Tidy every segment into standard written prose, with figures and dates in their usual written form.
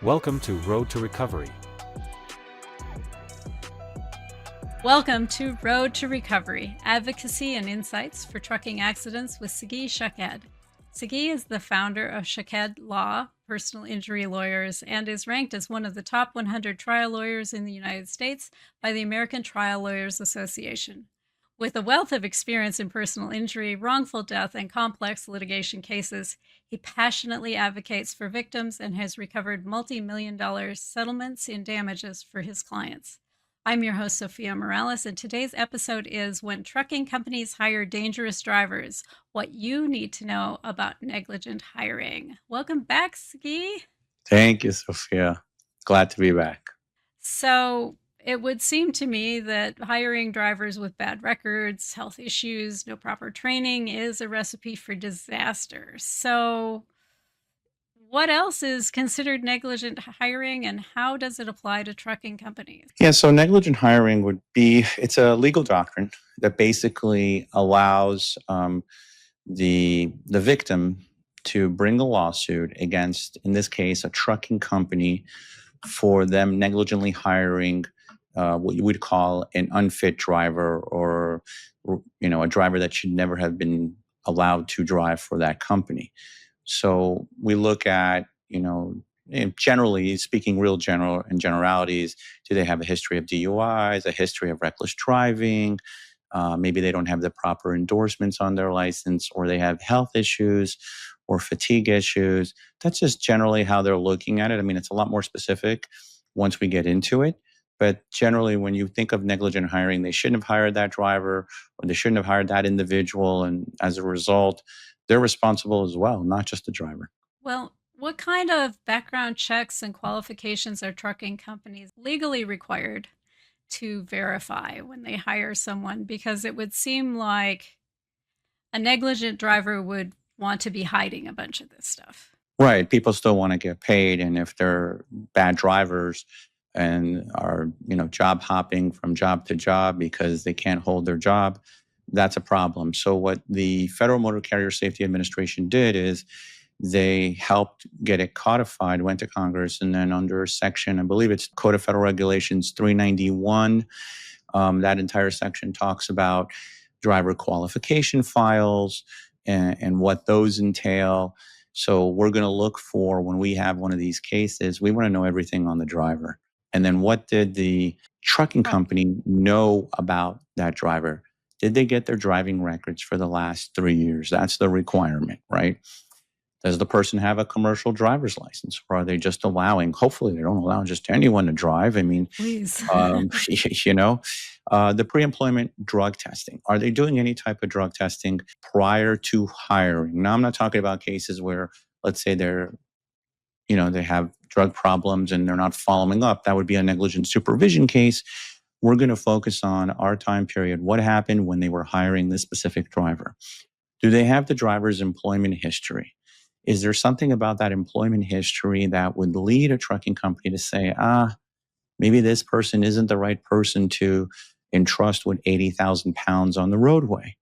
Welcome to Road to Recovery. Welcome to Road to Recovery, Advocacy and Insights for Trucking Accidents with Sagi Shaked. Sagi is the founder of Shaked Law, personal injury lawyers, and is ranked as one of the top 100 trial lawyers in the United States by the American Trial Lawyers Association. With a wealth of experience in personal injury, wrongful death, and complex litigation cases, he passionately advocates for victims and has recovered multi-million-dollar settlements in damages for his clients. I'm your host, Sophia Morales, and today's episode is When Trucking Companies Hire Dangerous Drivers, What You Need to Know About Negligent Hiring. Welcome back, Sagi. Thank you, Sophia. Glad to be back. So it would seem to me that hiring drivers with bad records, health issues, no proper training is a recipe for disaster. So what else is considered negligent hiring, and how does it apply to trucking companies? Yeah, so negligent hiring would be, it's a legal doctrine that basically allows the victim to bring a lawsuit against, in this case, a trucking company for them negligently hiring what you would call an unfit driver, or a driver that should never have been allowed to drive for that company. So we look at, generally speaking, real general in generalities, do they have a history of DUIs, a history of reckless driving? Maybe they don't have the proper endorsements on their license, or they have health issues or fatigue issues. That's just generally how they're looking at it. I mean, it's a lot more specific once we get into it. But generally, when you think of negligent hiring, they shouldn't have hired that driver, or they shouldn't have hired that individual. And as a result, they're responsible as well, not just the driver. Well, what kind of background checks and qualifications are trucking companies legally required to verify when they hire someone? Because it would seem like a negligent driver would want to be hiding a bunch of this stuff. Right. People still want to get paid. And if they're bad drivers and are, job hopping from job to job because they can't hold their job, that's a problem. So what the Federal Motor Carrier Safety Administration did is they helped get it codified, went to Congress, and then under section, I believe it's Code of Federal Regulations 391, that entire section talks about driver qualification files and what those entail. So we're going to look for, when we have one of these cases, we want to know everything on the driver. And then what did the trucking company know about that driver? Did they get their driving records for the last 3 years? That's the requirement, right? Does the person have a commercial driver's license, or are they just allowing, hopefully they don't allow just anyone to drive. I mean, please. The pre-employment drug testing. Are they doing any type of drug testing prior to hiring? Now, I'm not talking about cases where, let's say they have drug problems and they're not following up. That would be a negligent supervision case. We're going to focus on our time period. What happened when they were hiring this specific driver? Do they have the driver's employment history? Is there something about that employment history that would lead a trucking company to say, maybe this person isn't the right person to entrust with 80,000 pounds on the roadway?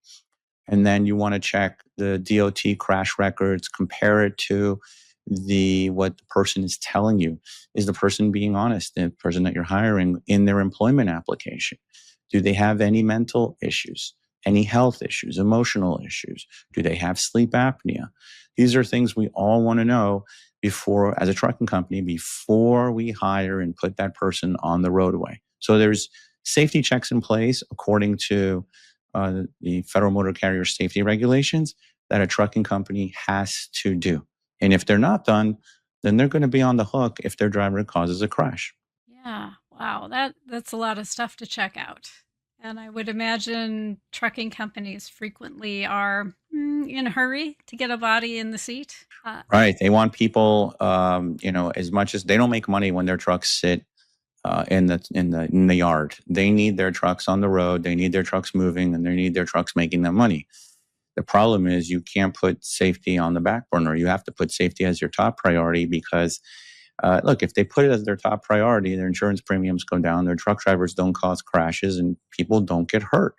And then you want to check the DOT crash records, compare it to what the person is telling you. Is the person being honest, the person that you're hiring, in their employment application? Do they have any mental issues, any health issues, emotional issues? Do they have sleep apnea? These are things we all want to know before, as a trucking company, before we hire and put that person on the roadway. So there's safety checks in place according to the Federal Motor Carrier Safety Regulations that a trucking company has to do. And if they're not done, then they're going to be on the hook if their driver causes a crash. Yeah, wow, that's a lot of stuff to check out. And I would imagine trucking companies frequently are in a hurry to get a body in the seat. Right. They want people, as much as they don't make money when their trucks sit in the yard. They need their trucks on the road. They need their trucks moving, and they need their trucks making them money. The problem is you can't put safety on the back burner. You have to put safety as your top priority because, look, if they put it as their top priority, their insurance premiums go down, their truck drivers don't cause crashes, and people don't get hurt.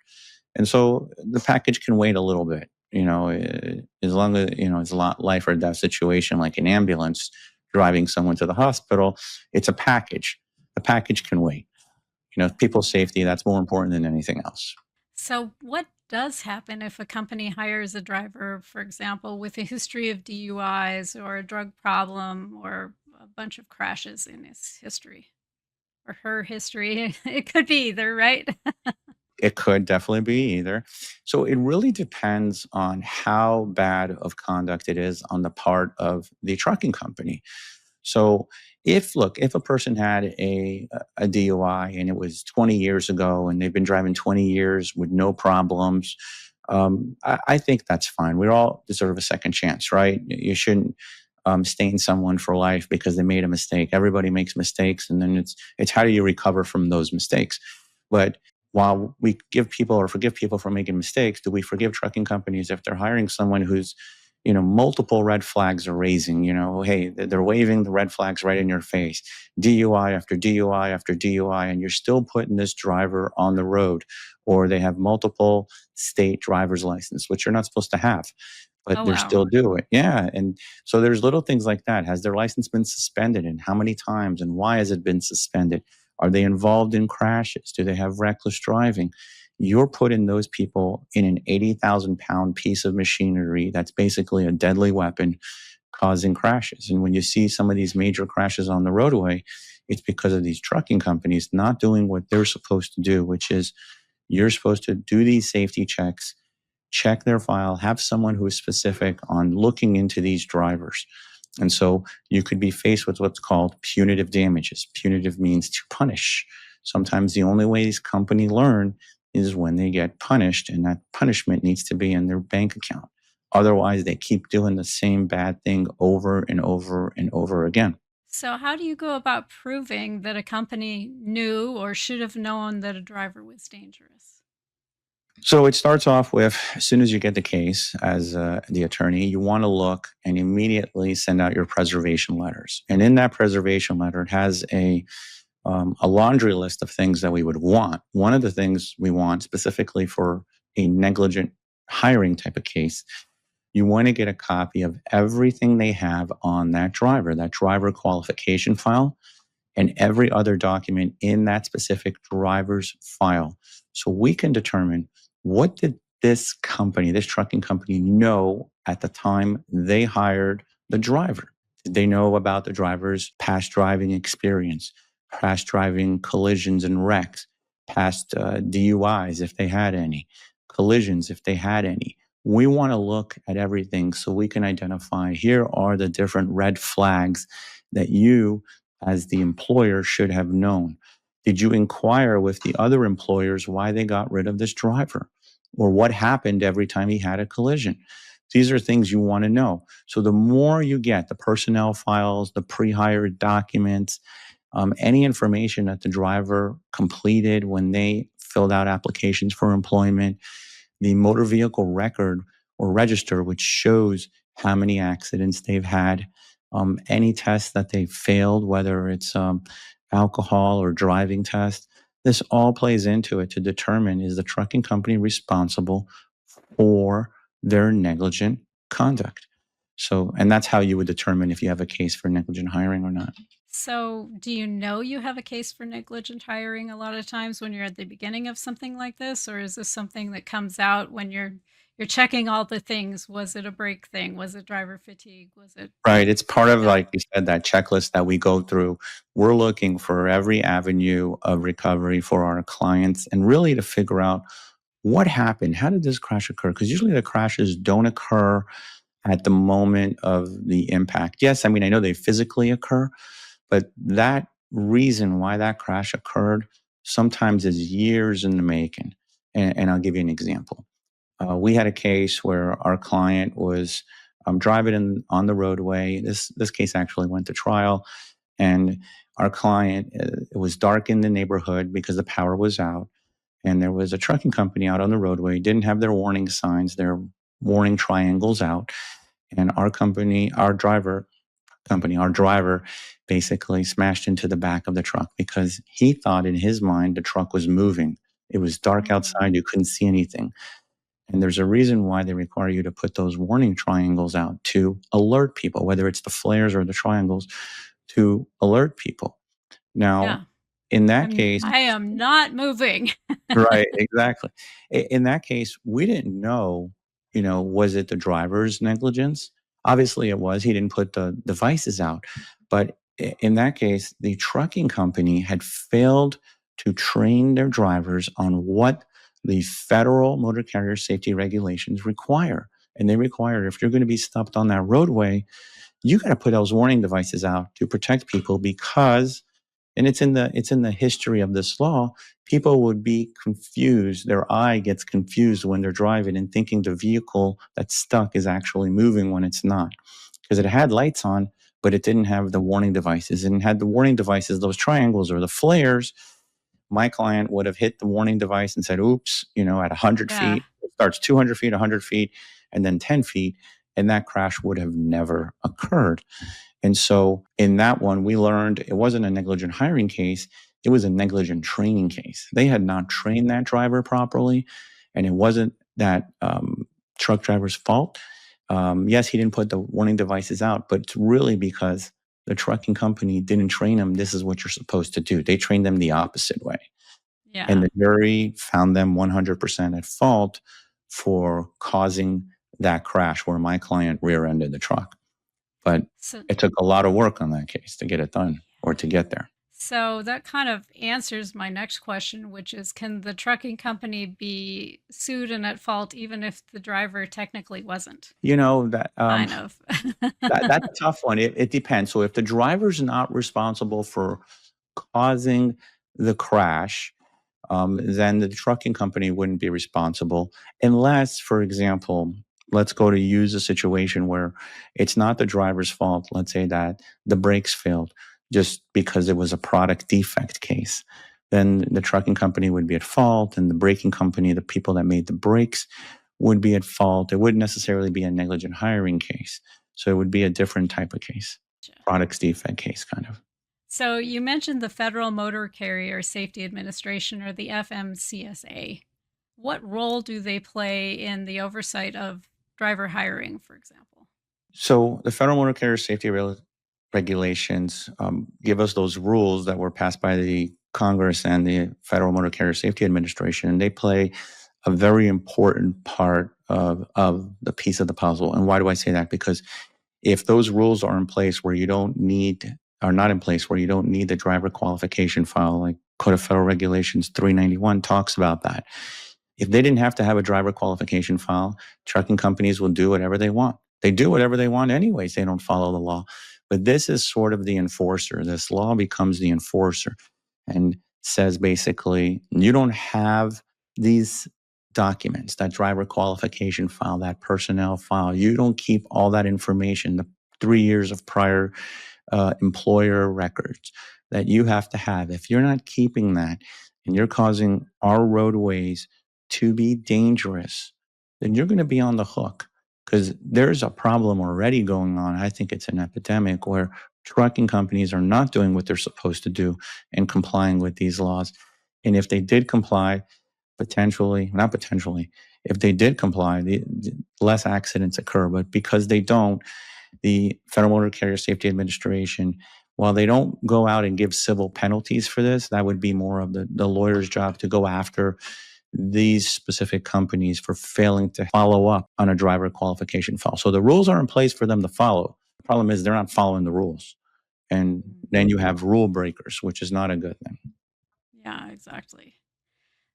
And so the package can wait a little bit. As long as, it's a lot life or death situation like an ambulance, driving someone to the hospital. It's a package. The package can wait. People's safety, that's more important than anything else. So, what does happen if a company hires a driver, for example, with a history of DUIs or a drug problem or a bunch of crashes in his history or her history? It could be either, right? It could definitely be either. So it really depends on how bad of conduct it is on the part of the trucking company. So if a person had a DUI and it was 20 years ago and they've been driving 20 years with no problems, I think that's fine. We all deserve a second chance, right? You shouldn't stain someone for life because they made a mistake. Everybody makes mistakes, and then it's how do you recover from those mistakes? But while we give people or forgive people for making mistakes, do we forgive trucking companies if they're hiring someone who's multiple red flags are raising? Hey, they're waving the red flags right in your face, DUI after DUI after DUI, and you're still putting this driver on the road, or they have multiple state driver's license, which you're not supposed to have, but Oh, they're wow. still doing it. Yeah. And so there's little things like that. Has their license been suspended, and how many times, and why has it been suspended? Are they involved in crashes? Do they have reckless driving? You're putting those people in an 80,000-pound piece of machinery that's basically a deadly weapon causing crashes. And when you see some of these major crashes on the roadway, it's because of these trucking companies not doing what they're supposed to do, which is you're supposed to do these safety checks, check their file, have someone who is specific on looking into these drivers. And so you could be faced with what's called punitive damages. Punitive means to punish. Sometimes the only way these companies learn is when they get punished, and that punishment needs to be in their bank account. Otherwise, they keep doing the same bad thing over and over and over again. So, how do you go about proving that a company knew or should have known that a driver was dangerous? So it starts off with, as soon as you get the case as the attorney, you want to look and immediately send out your preservation letters. And in that preservation letter, it has a laundry list of things that we would want. One of the things we want specifically for a negligent hiring type of case, you want to get a copy of everything they have on that driver qualification file, and every other document in that specific driver's file. So we can determine, what did this trucking company, know at the time they hired the driver? Did they know about the driver's past driving experience, past driving collisions and wrecks, past DUIs if they had any, collisions if they had any? We want to look at everything so we can identify, here are the different red flags that you, as the employer, should have known. Did you inquire with the other employers why they got rid of this driver, or what happened every time he had a collision? These are things you want to know. So the more you get, the personnel files, the pre-hired documents, any information that the driver completed when they filled out applications for employment, the motor vehicle record or register, which shows how many accidents they've had, any tests that they failed, whether it's alcohol or driving test. This all plays into it to determine, is the trucking company responsible for their negligent conduct? So, and that's how you would determine if you have a case for negligent hiring or not. So, do you know you have a case for negligent hiring a lot of times when you're at the beginning of something like this, or is this something that comes out when you're checking all the things? Was it a brake thing? Was it driver fatigue? Was it Right. It's part of, yeah. like you said, that checklist that we go through. We're looking for every avenue of recovery for our clients, and really to figure out what happened. How did this crash occur? Because usually the crashes don't occur at the moment of the impact. Yes, I mean, I know they physically occur, but that reason why that crash occurred sometimes is years in the making. And I'll give you an example. We had a case where our client was driving on the roadway. This case actually went to trial, and our client, it was dark in the neighborhood because the power was out, and there was a trucking company out on the roadway, didn't have their warning signs, their warning triangles out, and our driver basically smashed into the back of the truck because he thought in his mind the truck was moving. It was dark Mm. outside, you couldn't see anything. And there's a reason why they require you to put those warning triangles out to alert people, whether it's the flares or the triangles, to alert people. Now, Yeah. in that case, I am not moving. right, exactly. In that case, we didn't know, was it the driver's negligence? Obviously it was. He didn't put the devices out. But in that case, the trucking company had failed to train their drivers on what the federal motor carrier safety regulations require. And they require, if you're going to be stopped on that roadway, you got to put those warning devices out to protect people, because, and it's in the history of this law, people would be confused. Their eye gets confused when they're driving and thinking the vehicle that's stuck is actually moving when it's not, because it had lights on, but it didn't have the warning devices. And had the warning devices, those triangles or the flares, my client would have hit the warning device and said, oops, at 100 feet. It starts 200 feet, 100 feet, and then 10 feet. And that crash would have never occurred. And so in that one, we learned it wasn't a negligent hiring case. It was a negligent training case. They had not trained that driver properly. And it wasn't that truck driver's fault. Yes, he didn't put the warning devices out, but it's really because the trucking company didn't train them. This is what you're supposed to do. They trained them the opposite way. Yeah. And the jury found them 100% at fault for causing that crash where my client rear-ended the truck. But it took a lot of work on that case to get it done or to get there. So that kind of answers my next question, which is, can the trucking company be sued and at fault even if the driver technically wasn't? That Kind of. that's a tough one. It depends. So if the driver's not responsible for causing the crash, then the trucking company wouldn't be responsible unless, for example, let's go to use a situation where it's not the driver's fault. Let's say that the brakes failed just because it was a product defect case. Then the trucking company would be at fault, and the braking company, the people that made the brakes, would be at fault. It wouldn't necessarily be a negligent hiring case. So it would be a different type of case, products defect case kind of. So you mentioned the Federal Motor Carrier Safety Administration, or the FMCSA. What role do they play in the oversight of driver hiring, for example? So the Federal Motor Carrier Safety Regulations give us those rules that were passed by the Congress and the Federal Motor Carrier Safety Administration, and they play a very important part of the piece of the puzzle. And why do I say that? Because if those rules are in place where you don't need, are not in place where you don't need the driver qualification file, like Code of Federal Regulations 391 talks about that. If they didn't have to have a driver qualification file, trucking companies will do whatever they want. They do whatever they want anyways. They don't follow the law. But this is sort of the enforcer. This law becomes the enforcer and says basically, you don't have these documents, that driver qualification file, that personnel file. You don't keep all that information, the 3 years of prior employer records that you have to have. If you're not keeping that and you're causing our roadways to be dangerous, then you're going to be on the hook, because there's a problem already going on. I think it's an epidemic where trucking companies are not doing what they're supposed to do and complying with these laws. And if they did comply, if they did comply, the less accidents occur. But because they don't, the Federal Motor Carrier Safety Administration, while they don't go out and give civil penalties for this, that would be more of the lawyer's job to go after these specific companies for failing to follow up on a driver qualification file. So the rules are in place for them to follow. The problem is they're not following the rules. And then you have rule breakers, which is not a good thing. Yeah, exactly.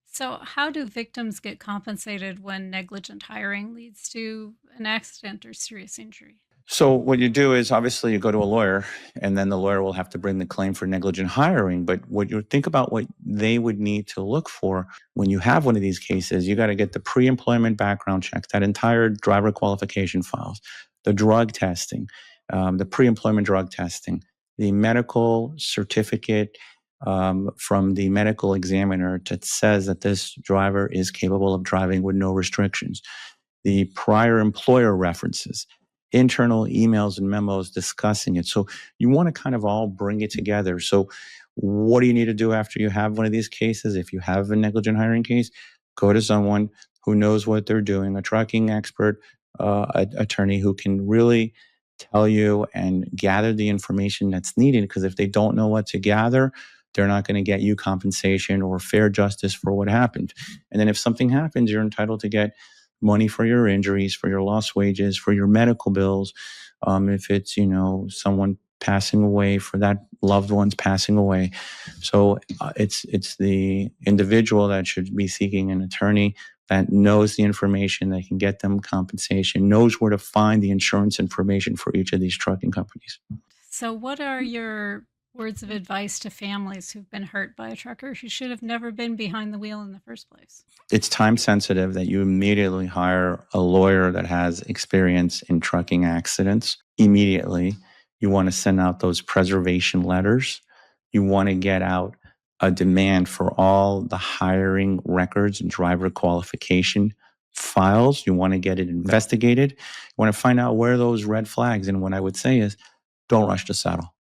So how do victims get compensated when negligent hiring leads to an accident or serious injury? So what you do is obviously you go to a lawyer, and then the lawyer will have to bring the claim for negligent hiring. But what you think about what they would need to look for when you have one of these cases, you got to get the pre-employment background check, that entire driver qualification files, the drug testing, the pre-employment drug testing, the medical certificate from the medical examiner that says that this driver is capable of driving with no restrictions, the prior employer references, internal emails and memos discussing it. So you want to kind of all bring it together. So what do you need to do after you have one of these cases? If you have a negligent hiring case, go to someone, who knows what they're doing, a trucking expert, attorney who can really tell you and gather the information that's needed. Because if they don't know what to gather, they're not going to get you compensation or fair justice for what happened. And then if something happens, you're entitled to get money for your injuries, for your lost wages, for your medical bills. If it's, someone passing away, for that loved one's passing away. So it's the individual that should be seeking an attorney that knows the information, that can get them compensation, knows where to find the insurance information for each of these trucking companies. So what are your words of advice to families who've been hurt by a trucker who should have never been behind the wheel in the first place? It's time sensitive that you immediately hire a lawyer that has experience in trucking accidents. Immediately, you want to send out those preservation letters. You want to get out a demand for all the hiring records and driver qualification files. You want to get it investigated. You want to find out where those red flags. And what I would say is, don't rush to settle.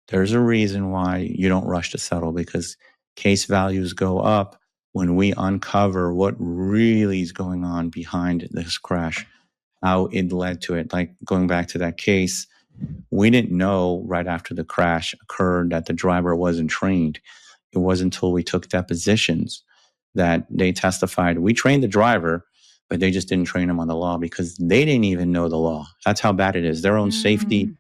There's a reason why you don't rush to settle, because case values go up when we uncover what really is going on behind this crash, how it led to it. Like going back to that case, we didn't know right after the crash occurred that the driver wasn't trained. It wasn't until we took depositions that they testified. We trained the driver, but they just didn't train him on the law because they didn't even know the law. That's how bad it is. Their own safety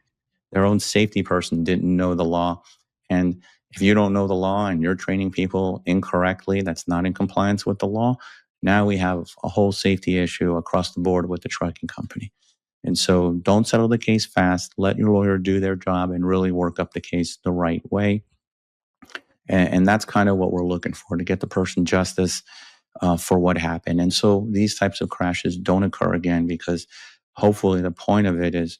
person didn't know the law. And if you don't know the law and you're training people incorrectly, that's not in compliance with the law, now we have a whole safety issue across the board with the trucking company. And so don't settle the case fast. Let your lawyer do their job and really work up the case the right way. And that's kind of what we're looking for, to get the person justice for what happened. And so these types of crashes don't occur again, because hopefully the point of it is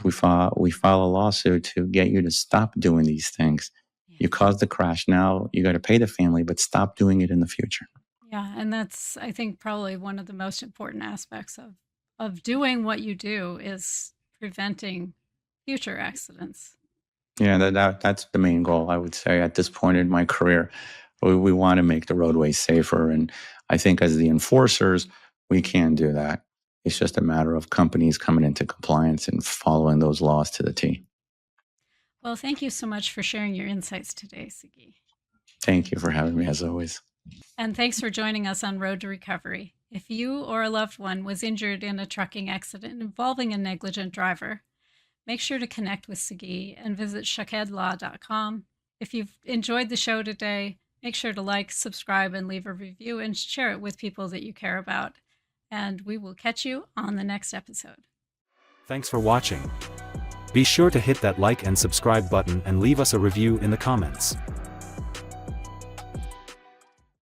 we file a lawsuit to get you to stop doing these things. Yeah. You caused the crash. Now you got to pay the family, but stop doing it in the future. Yeah, and that's, I think, probably one of the most important aspects of doing what you do is preventing future accidents. Yeah, that's the main goal, I would say, at this point in my career. We want to make the roadways safer. And I think as the enforcers, we can do that. It's just a matter of companies coming into compliance and following those laws to the T. Well, thank you so much for sharing your insights today, Sagi. Thank you for having me, as always. And thanks for joining us on Road to Recovery. If you or a loved one was injured in a trucking accident involving a negligent driver, make sure to connect with Sagi and visit shakedlaw.com. If you've enjoyed the show today, make sure to like, subscribe, and leave a review, and share it with people that you care about. And we will catch you on the next episode. Thanks for watching. Be sure to hit that like and subscribe button and leave us a review in the comments.